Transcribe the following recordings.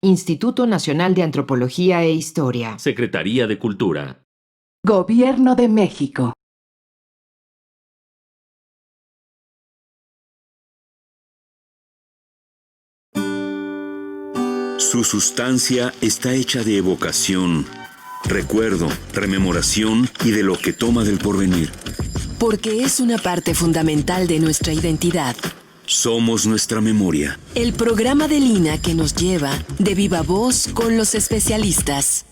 Instituto Nacional de Antropología e Historia. Secretaría de Cultura. Gobierno de México. Su sustancia está hecha de evocación, recuerdo, rememoración y de lo que toma del porvenir. Porque es una parte fundamental de nuestra identidad. Somos nuestra memoria. El programa de Lina que nos lleva de viva voz con los especialistas.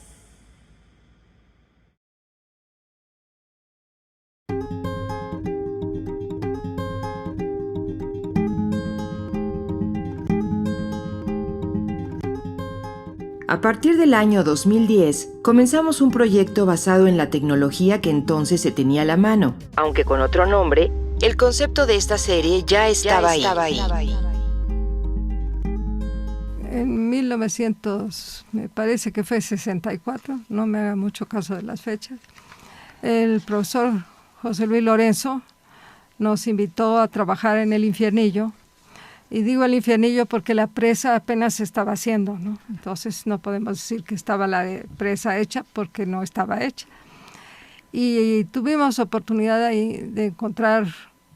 A partir del año 2010, comenzamos un proyecto basado en la tecnología que entonces se tenía a la mano. Aunque con otro nombre, el concepto de esta serie ya estaba ahí. En 1900, me parece que fue 64, no me haga mucho caso de las fechas, el profesor José Luis Lorenzo nos invitó a trabajar en el Infiernillo. Y digo el Infiernillo porque la presa apenas se estaba haciendo, ¿no? Entonces no podemos decir que estaba la presa hecha porque no estaba hecha. Y tuvimos oportunidad ahí de encontrar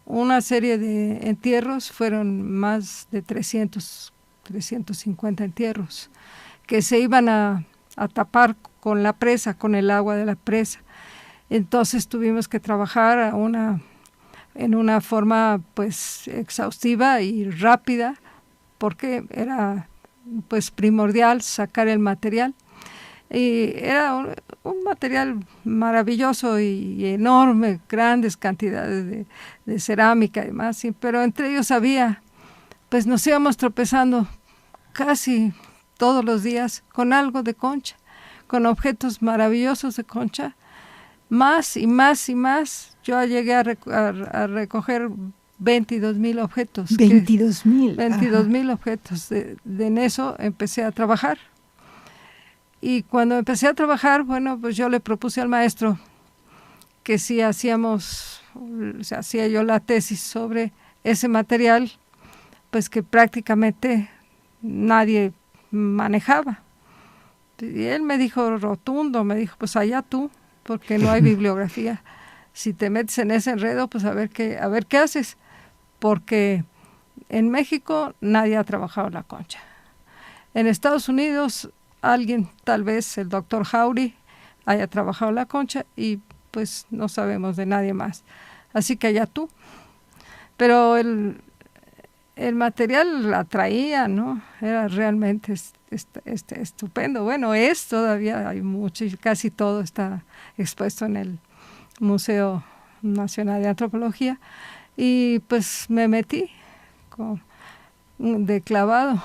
una serie de entierros, fueron más de 350 entierros, que se iban a tapar con la presa, con el agua de la presa. Entonces tuvimos que trabajar en una forma pues exhaustiva y rápida, porque era pues primordial sacar el material. Y era un material maravilloso y enorme, grandes cantidades de cerámica y demás, pero entre ellos pues nos íbamos tropezando casi todos los días con algo de concha, con objetos maravillosos de concha, más y más y más. Yo llegué a recoger 22,000 objetos. 22,000. 22,000 objetos. En eso empecé a trabajar. Y cuando empecé a trabajar, bueno, pues yo le propuse al maestro que si hacía yo la tesis sobre ese material, pues que prácticamente nadie manejaba. Y él me dijo rotundo, me dijo, pues allá tú, porque no hay bibliografía. Si te metes en ese enredo, pues a ver qué haces, porque en México nadie ha trabajado la concha. En Estados Unidos alguien, tal vez el doctor Jauregui, haya trabajado la concha y pues no sabemos de nadie más. Así que allá tú. Pero el material atraía, ¿no? Era realmente estupendo. Bueno, todavía hay mucho y casi todo está expuesto en el Museo Nacional de Antropología, y pues me metí de clavado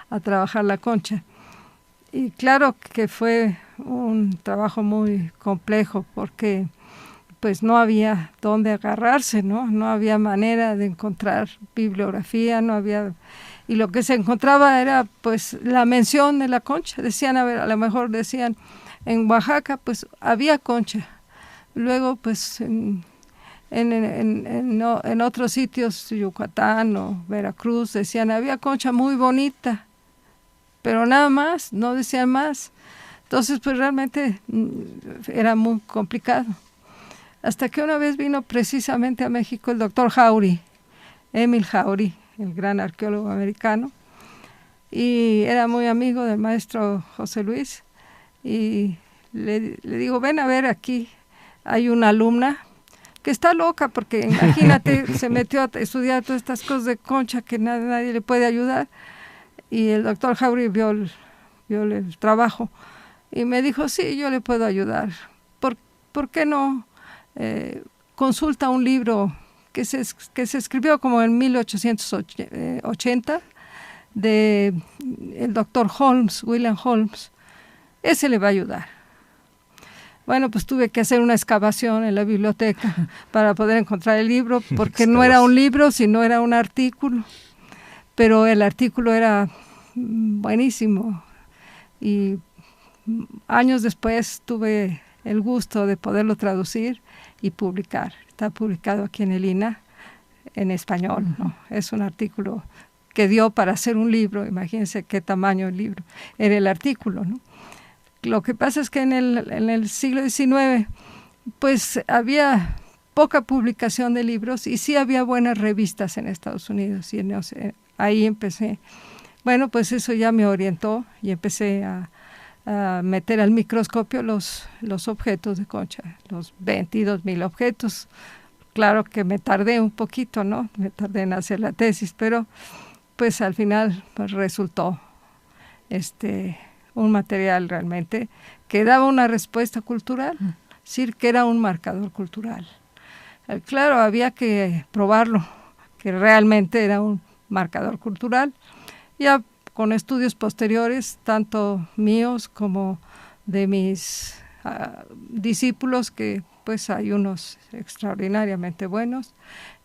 a trabajar la concha. Y claro que fue un trabajo muy complejo porque pues no había dónde agarrarse, no había manera de encontrar bibliografía, y lo que se encontraba era pues la mención de la concha. Decían, a lo mejor decían en Oaxaca pues había concha. Luego, pues, en otros sitios, Yucatán o Veracruz, decían, había concha muy bonita, pero nada más, no decían más. Entonces, pues, realmente era muy complicado. Hasta que una vez vino precisamente a México el doctor Jauregui, Emil Jauregui, el gran arqueólogo americano, y era muy amigo del maestro José Luis, y le digo, ven a ver aquí. Hay una alumna que está loca porque, imagínate, se metió a estudiar todas estas cosas de concha que nadie le puede ayudar. Y el doctor Jauregui vio el trabajo y me dijo, sí, yo le puedo ayudar. ¿Por qué no consulta un libro que se escribió como en 1880 de el doctor Holmes, William Holmes? Ese le va a ayudar. Bueno, pues tuve que hacer una excavación en la biblioteca para poder encontrar el libro, porque no era un libro, sino era un artículo. Pero el artículo era buenísimo. Y años después tuve el gusto de poderlo traducir y publicar. Está publicado aquí en el INA, en español, ¿no? Es un artículo que dio para hacer un libro. Imagínense qué tamaño el libro, era el artículo, ¿no? Lo que pasa es que en el siglo XIX, pues había poca publicación de libros y sí había buenas revistas en Estados Unidos. Y ahí empecé. Bueno, pues eso ya me orientó y empecé a meter al microscopio los objetos de Concha, los 22,000 objetos. Claro que me tardé un poquito, ¿no? Me tardé en hacer la tesis, pero pues al final pues, resultó un material realmente que daba una respuesta cultural, es decir, que era un marcador cultural. Claro, había que probarlo, que realmente era un marcador cultural. Ya con estudios posteriores, tanto míos como de mis discípulos, que pues hay unos extraordinariamente buenos,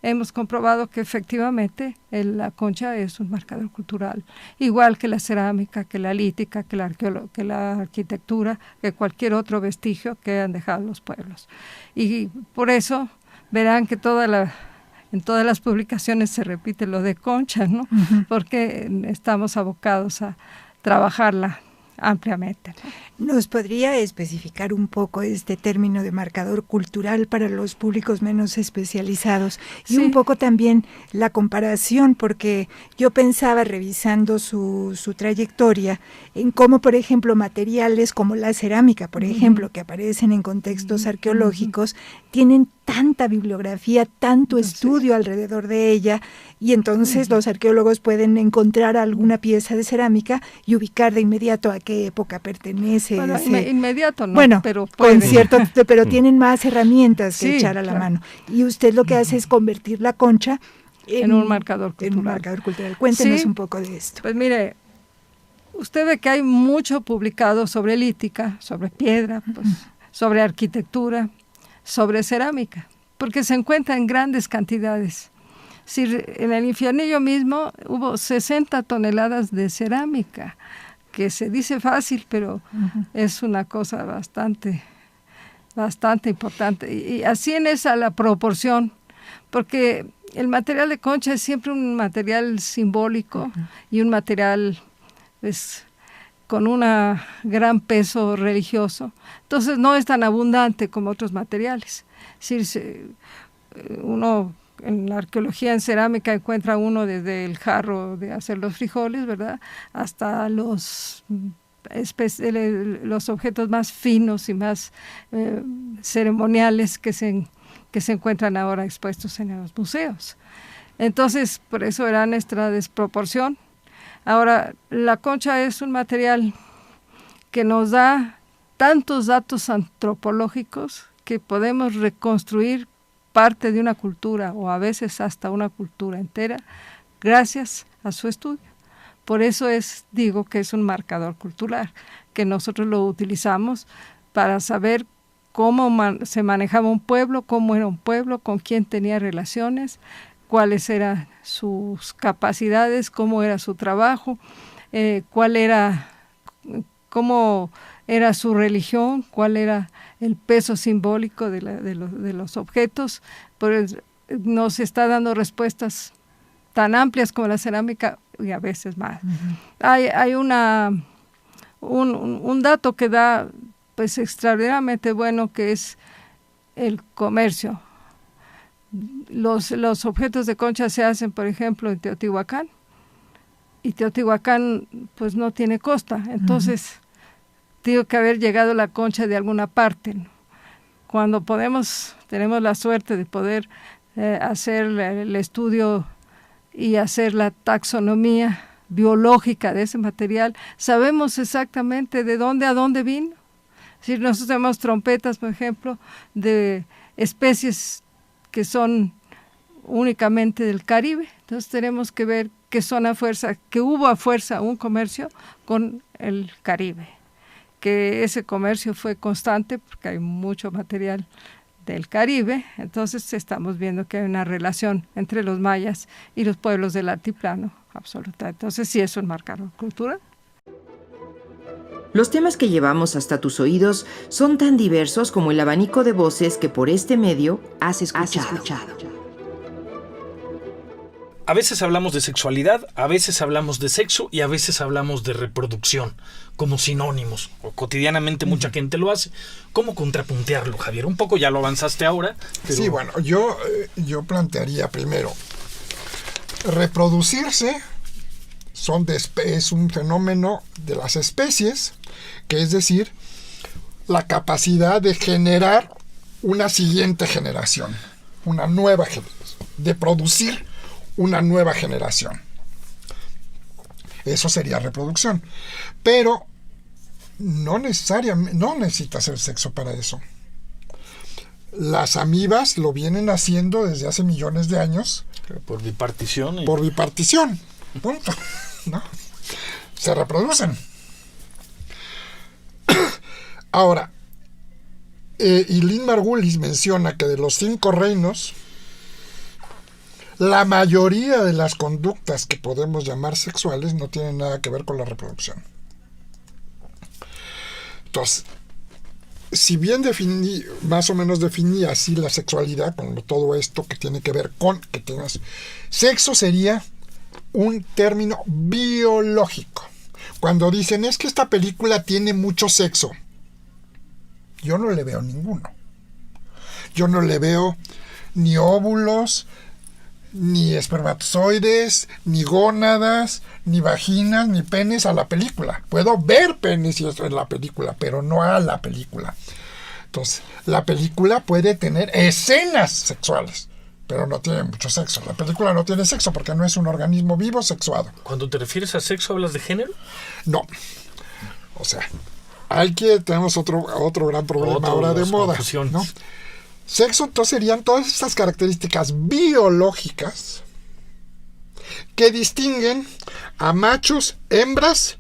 hemos comprobado que efectivamente la concha es un marcador cultural, igual que la cerámica, que la lítica, que la arquitectura, que cualquier otro vestigio que han dejado los pueblos. Y por eso verán que en todas las publicaciones se repite lo de Concha, ¿no? Uh-huh. Porque estamos abocados a trabajarla ampliamente, ¿no? ¿Nos podría especificar un poco este término de marcador cultural para los públicos menos especializados? Y sí, un poco también la comparación, porque yo pensaba, revisando su trayectoria, en cómo, por ejemplo, materiales como la cerámica, por ejemplo, que aparecen en contextos arqueológicos, tienen tanta bibliografía, tanto estudio alrededor de ella, y entonces los arqueólogos pueden encontrar alguna pieza de cerámica y ubicar de inmediato a qué época pertenece. Bueno, inmediato no, bueno, pero con cierto, pero tienen más herramientas que echar a la mano. Y usted lo que hace es convertir la concha en un marcador cultural. En un marcador cultural. Cuéntenos un poco de esto. Pues mire, usted ve que hay mucho publicado sobre lítica, sobre piedra, pues, sobre arquitectura, sobre cerámica, porque se encuentra en grandes cantidades. Si en el Infiernillo mismo hubo 60 toneladas de cerámica, que se dice fácil, pero es una cosa bastante importante. Y así en esa la proporción, porque el material de concha es siempre un material simbólico y un material pues, con un gran peso religioso. Entonces no es tan abundante como otros materiales. Es decir, uno en la arqueología en cerámica encuentra uno desde el jarro de hacer los frijoles, ¿verdad?, hasta los objetos más finos y más ceremoniales que se encuentran ahora expuestos en los museos. Entonces, por eso era nuestra desproporción. Ahora, la concha es un material que nos da tantos datos antropológicos que podemos reconstruir parte de una cultura o a veces hasta una cultura entera gracias a su estudio. Por eso digo que es un marcador cultural, que nosotros lo utilizamos para saber cómo se manejaba un pueblo, cómo era un pueblo, con quién tenía relaciones, cuáles eran sus capacidades, cómo era su trabajo, cómo era su religión, cuál era el peso simbólico de los objetos. Nos está dando respuestas tan amplias como la cerámica y a veces más. Hay un dato que da pues extraordinariamente bueno, que es el comercio. Los objetos de concha se hacen, por ejemplo, en Teotihuacán, y Teotihuacán pues no tiene costa, entonces tiene que haber llegado la concha de alguna parte, ¿no? Cuando tenemos la suerte de poder hacer el estudio y hacer la taxonomía biológica de ese material, sabemos exactamente de dónde a dónde vino. Es decir, nosotros tenemos trompetas, por ejemplo, de especies que son únicamente del Caribe, entonces tenemos que ver que hubo a fuerza un comercio con el Caribe, que ese comercio fue constante porque hay mucho material del Caribe, entonces estamos viendo que hay una relación entre los mayas y los pueblos del altiplano absoluta. Entonces sí es un marcador cultural. Los temas que llevamos hasta tus oídos son tan diversos como el abanico de voces que por este medio has escuchado. A veces hablamos de sexualidad, a veces hablamos de sexo y a veces hablamos de reproducción como sinónimos. O cotidianamente mucha gente lo hace. ¿Cómo contrapuntearlo, Javier? Un poco ya lo avanzaste ahora. Pero... Sí, bueno, yo plantearía primero, reproducirse es un fenómeno de las especies, que es decir, la capacidad de generar una siguiente generación, una nueva generación, de producir una nueva generación. Eso sería reproducción. Pero no necesariamente, no necesitas el sexo para eso. Las amibas lo vienen haciendo desde hace millones de años. Por bipartición. Por bipartición. Punto. ¿No? Se reproducen. Ahora, y Lynn Margulis menciona que de los 5 reinos, la mayoría de las conductas que podemos llamar sexuales no tienen nada que ver con la reproducción. Entonces, si bien más o menos definí así la sexualidad, con todo esto que tiene que ver con que tengas sexo, sería un término biológico. Cuando dicen, es que esta película tiene mucho sexo, yo no le veo ninguno. Yo no le veo ni óvulos, ni espermatozoides, ni gónadas, ni vaginas, ni penes a la película. Puedo ver penes y eso en la película, pero no a la película. Entonces, la película puede tener escenas sexuales, pero no tiene mucho sexo. La película no tiene sexo porque no es un organismo vivo sexuado. Cuando te refieres a sexo, ¿hablas de género? No. O sea, tenemos otro gran problema ahora de moda, ¿no? Sexo, entonces, serían todas estas características biológicas que distinguen a machos, hembras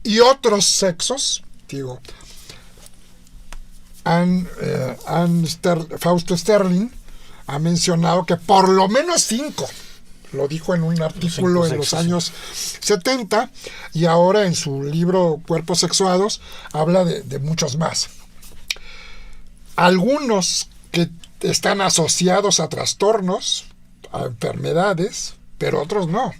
y sexos. Digo, Fausto Sterling ha mencionado que por lo menos 5, lo dijo en un artículo en los años 70, y ahora en su libro Cuerpos Sexuados habla de muchos más. Algunos que están asociados a trastornos, a enfermedades, pero otros no.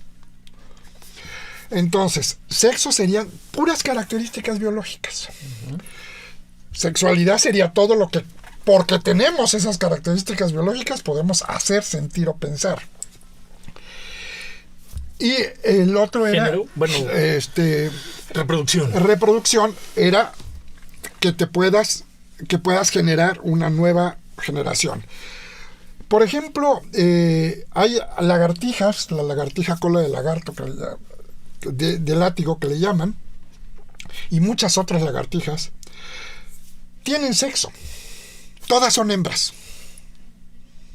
Entonces, sexo serían puras características biológicas. Uh-huh. Sexualidad sería todo lo que, porque tenemos esas características biológicas, podemos hacer, sentir o pensar. Y el otro era... ¿Género? Bueno, reproducción. Reproducción era que puedas generar una nueva generación. Por ejemplo, hay lagartijas, la lagartija cola de lagarto, de látigo que le llaman, y muchas otras lagartijas, tienen sexo. Todas son hembras.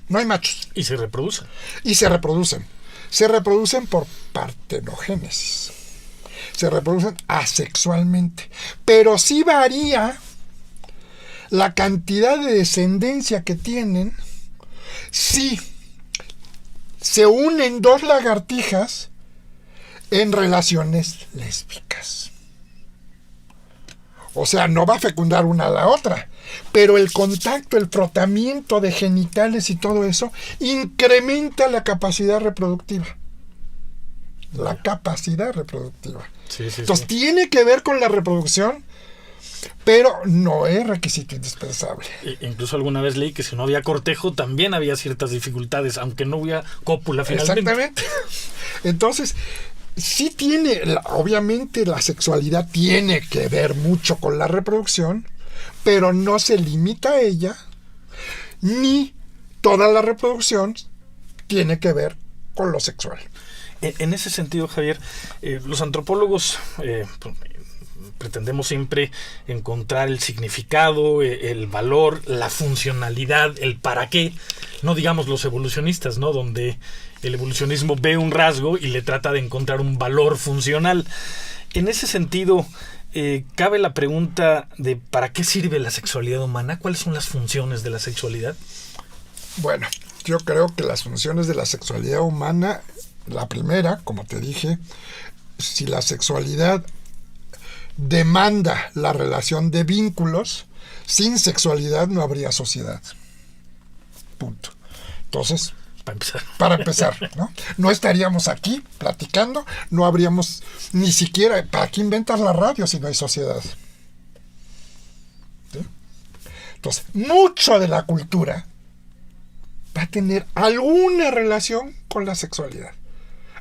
No hay machos. Y se reproducen. Se reproducen por partenogénesis. Se reproducen asexualmente. Pero sí varía la cantidad de descendencia que tienen si se unen 2 lagartijas en relaciones lésbicas. O sea, no va a fecundar una a la otra, pero el contacto, el frotamiento de genitales y todo eso incrementa la capacidad reproductiva. La capacidad reproductiva. Sí, entonces, tiene que ver con la reproducción, pero no es requisito indispensable. Incluso alguna vez leí que si no había cortejo también había ciertas dificultades, aunque no hubiera cópula finalmente. Exactamente. Entonces, sí tiene, obviamente la sexualidad tiene que ver mucho con la reproducción, pero no se limita a ella, ni toda la reproducción tiene que ver con lo sexual. En ese sentido, Javier, los antropólogos pretendemos siempre encontrar el significado, el valor, la funcionalidad, el para qué. No digamos los evolucionistas, ¿no? Donde el evolucionismo ve un rasgo y le trata de encontrar un valor funcional. En ese sentido, cabe la pregunta de ¿para qué sirve la sexualidad humana? ¿Cuáles son las funciones de la sexualidad? Bueno, yo creo que las funciones de la sexualidad humana, la primera, como te dije, si la sexualidad demanda la relación de vínculos, sin sexualidad no habría sociedad. Punto. Entonces, para empezar. Para empezar, ¿no? No estaríamos aquí platicando, no habríamos ni siquiera... ¿Para qué inventas la radio si no hay sociedad? ¿Sí? Entonces, mucho de la cultura va a tener alguna relación con la sexualidad,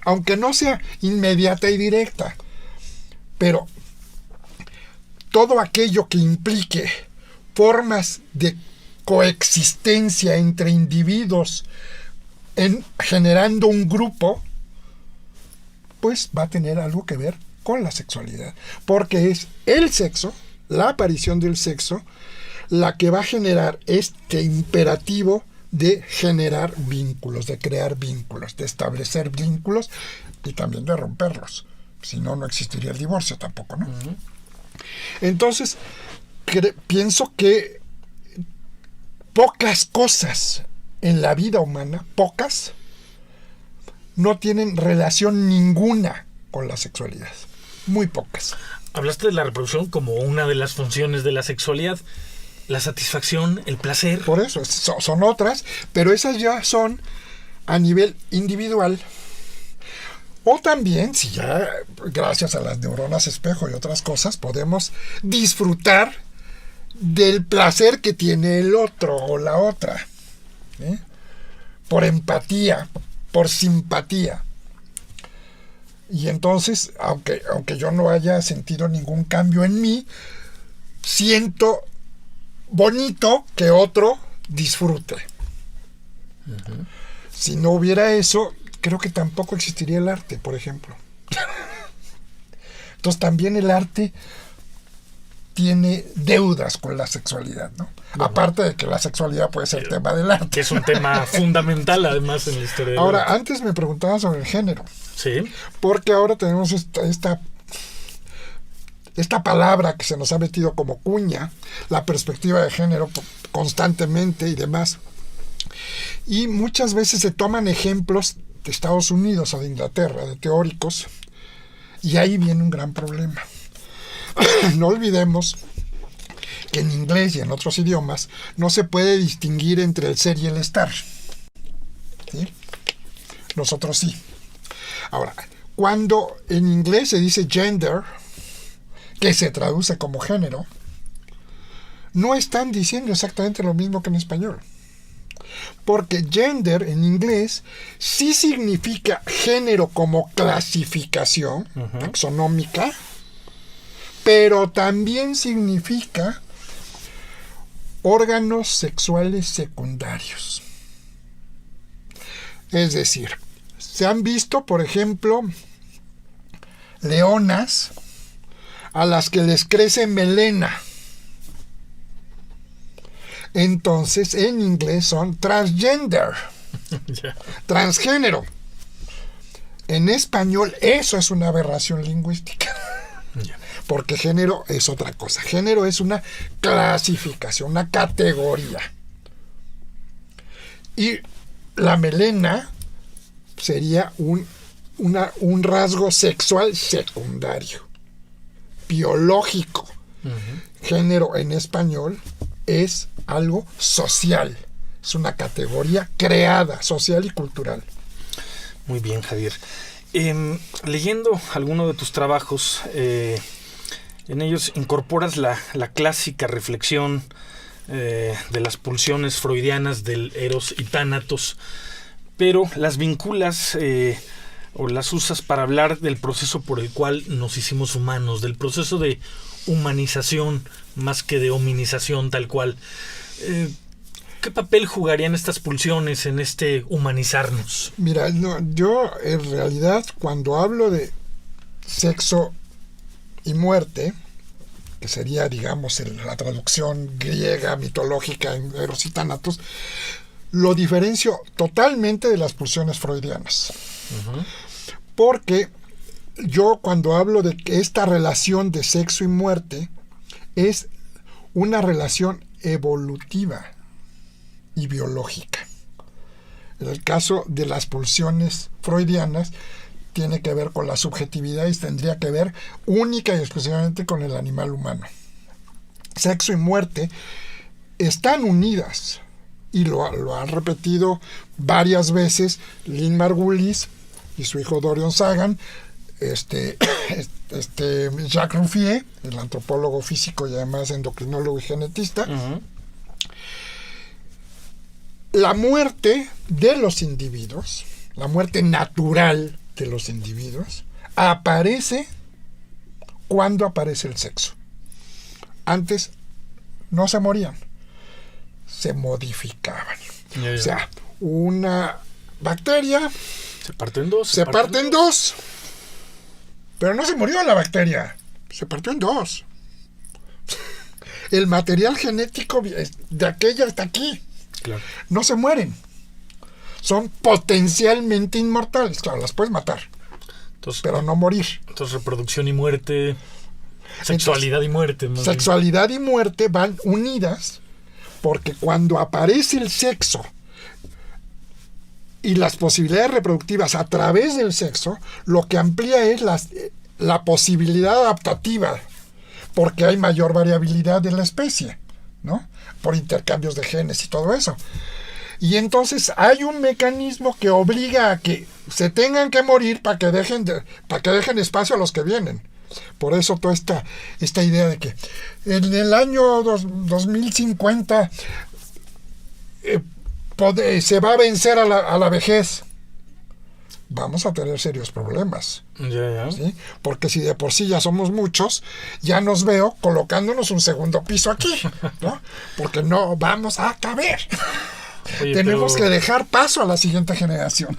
aunque no sea inmediata y directa, pero todo aquello que implique formas de coexistencia entre individuos generando un grupo, pues va a tener algo que ver con la sexualidad, porque es el sexo, la aparición del sexo, la que va a generar este imperativo de generar vínculos, de crear vínculos, de establecer vínculos y también de romperlos. Si no, no existiría el divorcio tampoco, ¿no? Uh-huh. Entonces, pienso que pocas cosas en la vida humana, pocas, no tienen relación ninguna con la sexualidad. Muy pocas. Hablaste de la reproducción como una de las funciones de la sexualidad. La satisfacción, el placer. Por eso, son otras, pero esas ya son a nivel individual. O también, si ya, gracias a las neuronas espejo y otras cosas, podemos disfrutar del placer que tiene el otro o la otra. ¿Eh? Por empatía, por simpatía. Y entonces, aunque yo no haya sentido ningún cambio en mí, siento bonito que otro disfrute. Uh-huh. Si no hubiera eso, creo que tampoco existiría el arte, por ejemplo. Entonces también el arte tiene deudas con la sexualidad, ¿no? Uh-huh. Aparte de que la sexualidad puede ser tema del arte. Que es un tema fundamental además en la historia del Ahora, arte. Antes me preguntabas sobre el género. Sí. Porque ahora tenemos esta palabra que se nos ha metido como cuña, la perspectiva de género constantemente y demás. Y muchas veces se toman ejemplos de Estados Unidos o de Inglaterra, de teóricos, y ahí viene un gran problema. No olvidemos que en inglés y en otros idiomas no se puede distinguir entre el ser y el estar. ¿Sí? Nosotros sí. Ahora, cuando en inglés se dice gender, que se traduce como género, no están diciendo exactamente lo mismo que en español. Porque gender en inglés sí significa género como clasificación taxonómica, pero también significa órganos sexuales secundarios. Es decir, se han visto, por ejemplo, leonas a las que les crece melena. Entonces, en inglés son transgender, transgénero. En español, eso es una aberración lingüística. Porque género es otra cosa. Género es una clasificación, una categoría. Y la melena sería un rasgo sexual secundario, biológico. Género en español es algo social, es una categoría creada, social y cultural. Muy bien, Javier. Leyendo alguno de tus trabajos, en ellos incorporas la clásica reflexión de las pulsiones freudianas del Eros y Tánatos, pero las vinculas o las usas para hablar del proceso por el cual nos hicimos humanos, del proceso de humanización más que de hominización tal cual. ¿Qué papel jugarían estas pulsiones en este humanizarnos? Mira, yo en realidad cuando hablo de sexo y muerte, que sería, digamos, la traducción griega mitológica en Eros y Tánatos, lo diferencio totalmente de las pulsiones freudianas. Porque yo cuando hablo de que esta relación de sexo y muerte es una relación evolutiva y biológica. En el caso de las pulsiones freudianas tiene que ver con la subjetividad y tendría que ver única y exclusivamente con el animal humano. Sexo y muerte están unidas y lo han repetido varias veces Lynn Margulis y su hijo Dorian Sagan, Jacques Ruffier, el antropólogo físico y además endocrinólogo y genetista. La muerte de los individuos, la muerte natural de los individuos, aparece cuando aparece el sexo. Antes no se morían, se modificaban. O sea, una bacteria se parte en dos. Se parte en dos. Pero no se murió la bacteria, se partió en dos. El material genético de aquella hasta aquí. Claro. No se mueren. Son potencialmente inmortales. Claro, las puedes matar, entonces, pero no morir. Entonces, reproducción y muerte, sexualidad y muerte. Sexualidad y muerte van unidas, porque cuando aparece el sexo y las posibilidades reproductivas a través del sexo, lo que amplía es la posibilidad adaptativa, porque hay mayor variabilidad de la especie, ¿no? Por intercambios de genes y todo eso. Y entonces hay un mecanismo que obliga a que se tengan que morir para que dejen espacio a los que vienen. Por eso toda esta idea de que en el año 2050 se va a vencer a la vejez. Vamos a tener serios problemas. ¿Sí? Porque si de por sí ya somos muchos, ya nos veo colocándonos un segundo piso aquí, ¿no? Porque no vamos a caber. Oye, tenemos que dejar paso a la siguiente generación.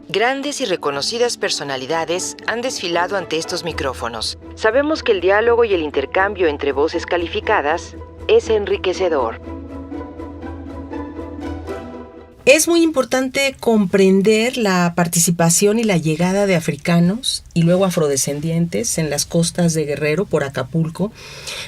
Grandes y reconocidas personalidades han desfilado ante estos micrófonos. Sabemos que el diálogo y el intercambio entre voces calificadas es enriquecedor. Es muy importante comprender la participación y la llegada de africanos y luego afrodescendientes en las costas de Guerrero por Acapulco,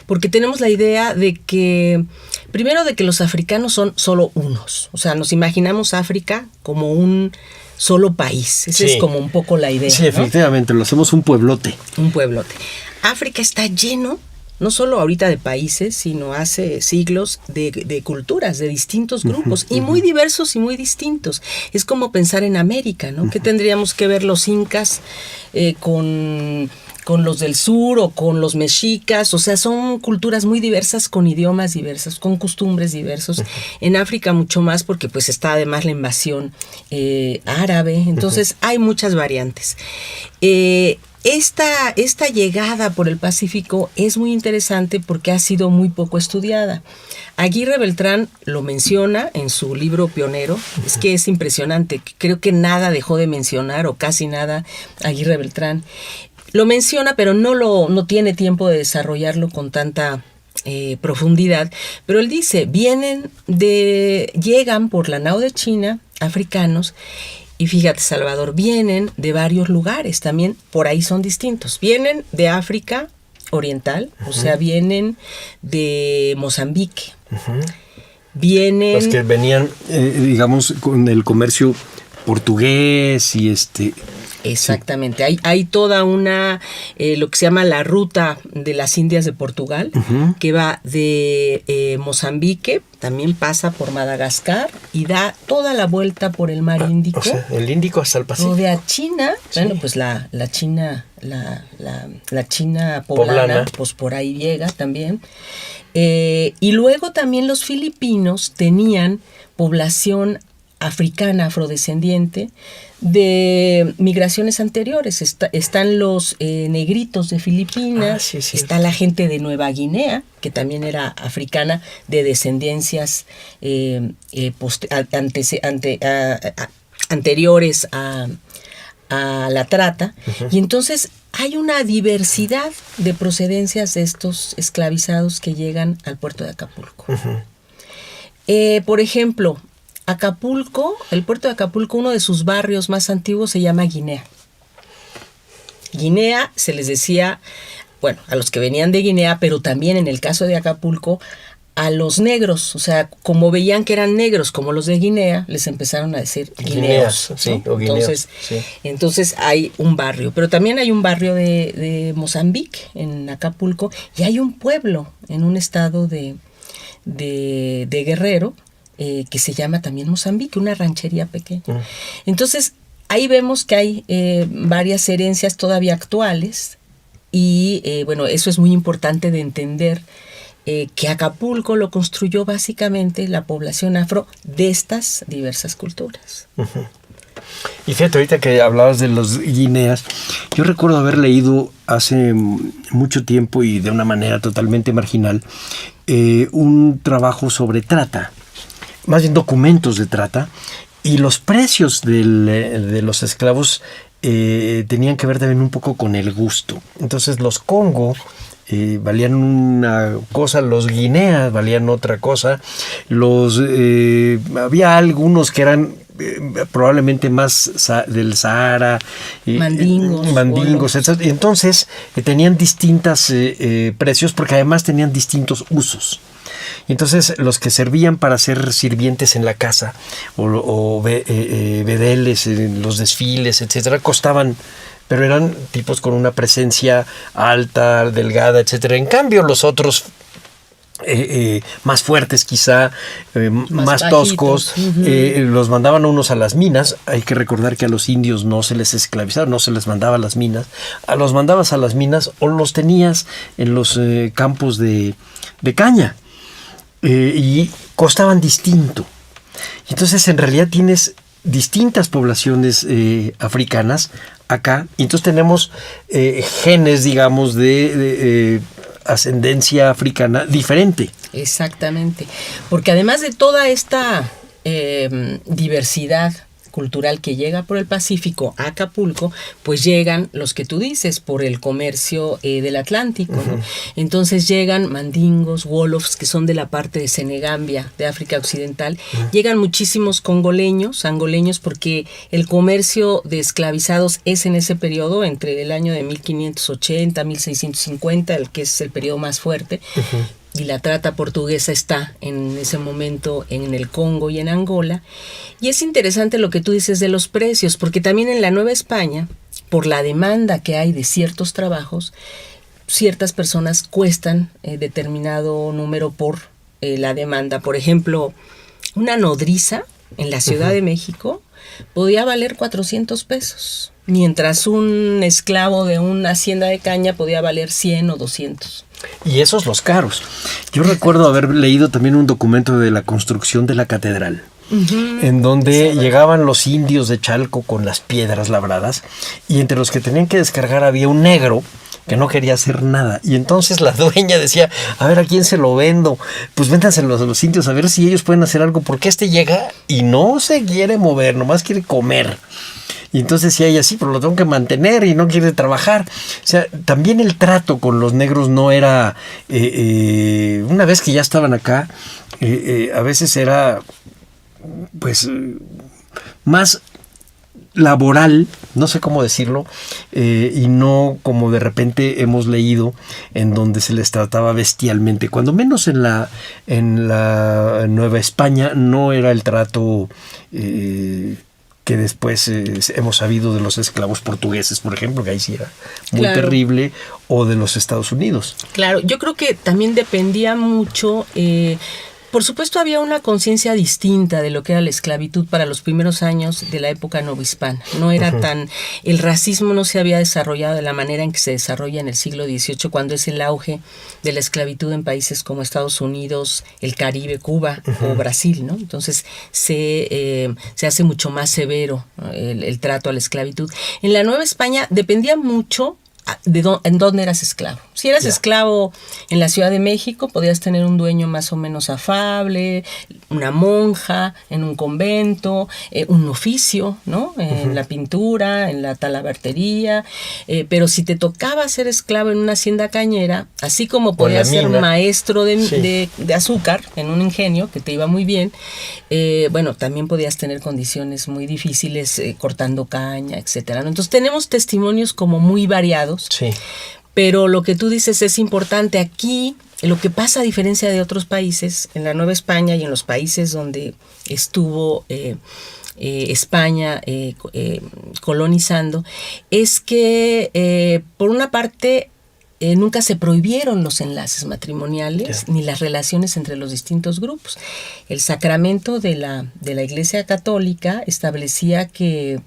porque tenemos la idea de que, primero, de que los africanos son solo unos. O sea, nos imaginamos África como un solo país. Esa es como un poco la idea. Sí, efectivamente, lo hacemos un pueblote. Un pueblote. África está lleno, no solo ahorita de países, sino hace siglos de culturas, de distintos grupos, y muy diversos y muy distintos. Es como pensar en América, ¿no? ¿Qué tendríamos que ver los incas con los del sur o con los mexicas? O sea, son culturas muy diversas, con idiomas diversos, con costumbres diversos. En África mucho más, porque pues está además la invasión árabe. Entonces hay muchas variantes. Esta llegada por el Pacífico es muy interesante porque ha sido muy poco estudiada. Aguirre Beltrán lo menciona en su libro pionero. Es que es impresionante. Creo que nada dejó de mencionar, o casi nada, Aguirre Beltrán. Lo menciona, pero no tiene tiempo de desarrollarlo con tanta profundidad. Pero él dice, llegan por la nao de China, africanos. Y fíjate, Salvador, vienen de varios lugares, también por ahí son distintos. Vienen de África Oriental, o sea, vienen de Mozambique. Vienen... Los que venían, digamos, con el comercio portugués y Exactamente, hay toda una, lo que se llama la ruta de las Indias de Portugal, que va de Mozambique, también pasa por Madagascar y da toda la vuelta por el mar Índico. O sea, el Índico hasta el Pacífico. Rodea China, bueno, pues la China, la China poblana, pues por ahí llega también. Y luego también los filipinos tenían población africana, afrodescendiente, de migraciones anteriores. Están los negritos de Filipinas, está la gente de Nueva Guinea, que también era africana, de descendencias anteriores a la trata. Y entonces hay una diversidad de procedencias de estos esclavizados que llegan al puerto de Acapulco. Por ejemplo, Acapulco, el puerto de Acapulco, uno de sus barrios más antiguos se llama Guinea. Guinea se les decía, bueno, a los que venían de Guinea, pero también en el caso de Acapulco, a los negros. O sea, como veían que eran negros como los de Guinea, les empezaron a decir guineos, ¿no? Sí, o guineos. Entonces hay un barrio, pero también hay un barrio de Mozambique, en Acapulco, y hay un pueblo en un estado de Guerrero, que se llama también Mozambique, una ranchería pequeña. Entonces, ahí vemos que hay varias herencias todavía actuales y, bueno, eso es muy importante de entender, que Acapulco lo construyó básicamente la población afro de estas diversas culturas. Y fíjate, ahorita que hablabas de los guineas, yo recuerdo haber leído hace mucho tiempo y de una manera totalmente marginal un trabajo sobre trata, más bien documentos de trata, y los precios de los esclavos tenían que ver también un poco con el gusto. Entonces los Congo valían una cosa, los guineas valían otra cosa, había algunos que eran probablemente más del Sahara, mandingos, etc. Entonces tenían distintos precios porque además tenían distintos usos. Entonces los que servían para ser sirvientes en la casa o bedeles en los desfiles, etcétera, costaban, pero eran tipos con una presencia alta, delgada, etcétera. En cambio los otros más fuertes quizá, más toscos, los mandaban unos a las minas. Hay que recordar que a los indios no se les esclavizaba, no se les mandaba a las minas, los mandabas a las minas o los tenías en los campos de caña, y costaban distinto. Entonces en realidad tienes distintas poblaciones africanas acá, y entonces tenemos genes, digamos, de ascendencia africana diferente. Exactamente, porque además de toda esta diversidad cultural que llega por el Pacífico a Acapulco, pues llegan los que tú dices por el comercio del Atlántico, ¿no? Entonces llegan mandingos, wolofs, que son de la parte de Senegambia, de África Occidental, llegan muchísimos angoleños, porque el comercio de esclavizados es en ese periodo, entre el año de 1580, 1650, el que es el periodo más fuerte, y la trata portuguesa está en ese momento en el Congo y en Angola. Y es interesante lo que tú dices de los precios, porque también en la Nueva España, por la demanda que hay de ciertos trabajos, ciertas personas cuestan determinado número por la demanda. Por ejemplo, una nodriza en la Ciudad de México podía valer 400 pesos, mientras un esclavo de una hacienda de caña podía valer 100 o 200. Y esos los caros. Yo recuerdo haber leído también un documento de la construcción de la catedral, en donde llegaban los indios de Chalco con las piedras labradas, y entre los que tenían que descargar había un negro que no quería hacer nada. Y entonces la dueña decía, a ver, ¿a quién se lo vendo? Pues véndanselos a los indios a ver si ellos pueden hacer algo, porque este llega y no se quiere mover, nomás quiere comer. Y entonces decía ella, sí, pero lo tengo que mantener y no quiere trabajar. O sea, también el trato con los negros no era, una vez que ya estaban acá, a veces era, pues, más laboral, no sé cómo decirlo, y no como de repente hemos leído, en donde se les trataba bestialmente. Cuando menos en la Nueva España no era el trato que después hemos sabido de los esclavos portugueses, por ejemplo, que ahí sí era muy terrible, o de los Estados Unidos. Claro, yo creo que también dependía mucho. Por supuesto, había una conciencia distinta de lo que era la esclavitud para los primeros años de la época novohispana. No era el racismo no se había desarrollado de la manera en que se desarrolla en el siglo XVIII, cuando es el auge de la esclavitud en países como Estados Unidos, el Caribe, Cuba o Brasil, ¿no? Entonces se hace mucho más severo el trato a la esclavitud. En la Nueva España dependía mucho en dónde eras esclavo. Si eras esclavo en la Ciudad de México, podías tener un dueño más o menos afable, una monja en un convento, un oficio, ¿no? En la pintura, en la talabartería, pero si te tocaba ser esclavo en una hacienda cañera, así como podías ser maestro de azúcar en un ingenio, que te iba muy bien, bueno, también podías tener condiciones muy difíciles cortando caña, etcétera, ¿no? Entonces tenemos testimonios como muy variados. Sí. Pero lo que tú dices es importante. Aquí, lo que pasa a diferencia de otros países, en la Nueva España y en los países donde estuvo España colonizando, es que por una parte nunca se prohibieron los enlaces matrimoniales ni las relaciones entre los distintos grupos. El sacramento de la Iglesia Católica establecía que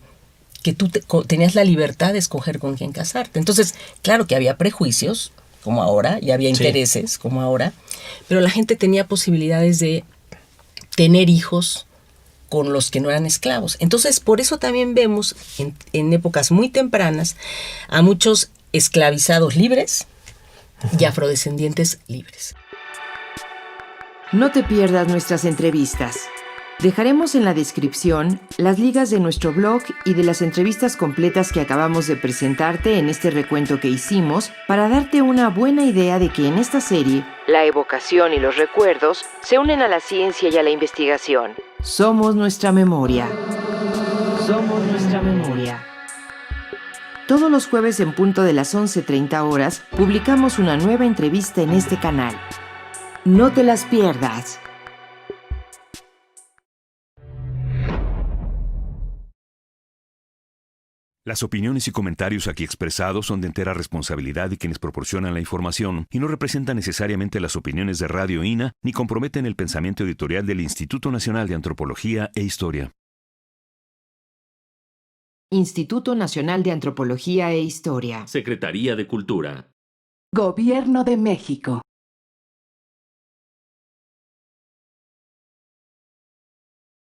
tú tenías la libertad de escoger con quién casarte. Entonces, claro que había prejuicios, como ahora, y había intereses, como ahora, pero la gente tenía posibilidades de tener hijos con los que no eran esclavos. Entonces, por eso también vemos en épocas muy tempranas a muchos esclavizados libres y afrodescendientes libres. No te pierdas nuestras entrevistas. Dejaremos en la descripción las ligas de nuestro blog y de las entrevistas completas que acabamos de presentarte en este recuento que hicimos para darte una buena idea de que en esta serie, la evocación y los recuerdos se unen a la ciencia y a la investigación. Somos nuestra memoria. Somos nuestra memoria. Todos los jueves en punto de las 11:30 horas publicamos una nueva entrevista en este canal. No te las pierdas. Las opiniones y comentarios aquí expresados son de entera responsabilidad de quienes proporcionan la información y no representan necesariamente las opiniones de Radio INA ni comprometen el pensamiento editorial del Instituto Nacional de Antropología e Historia. Instituto Nacional de Antropología e Historia. Secretaría de Cultura. Gobierno de México.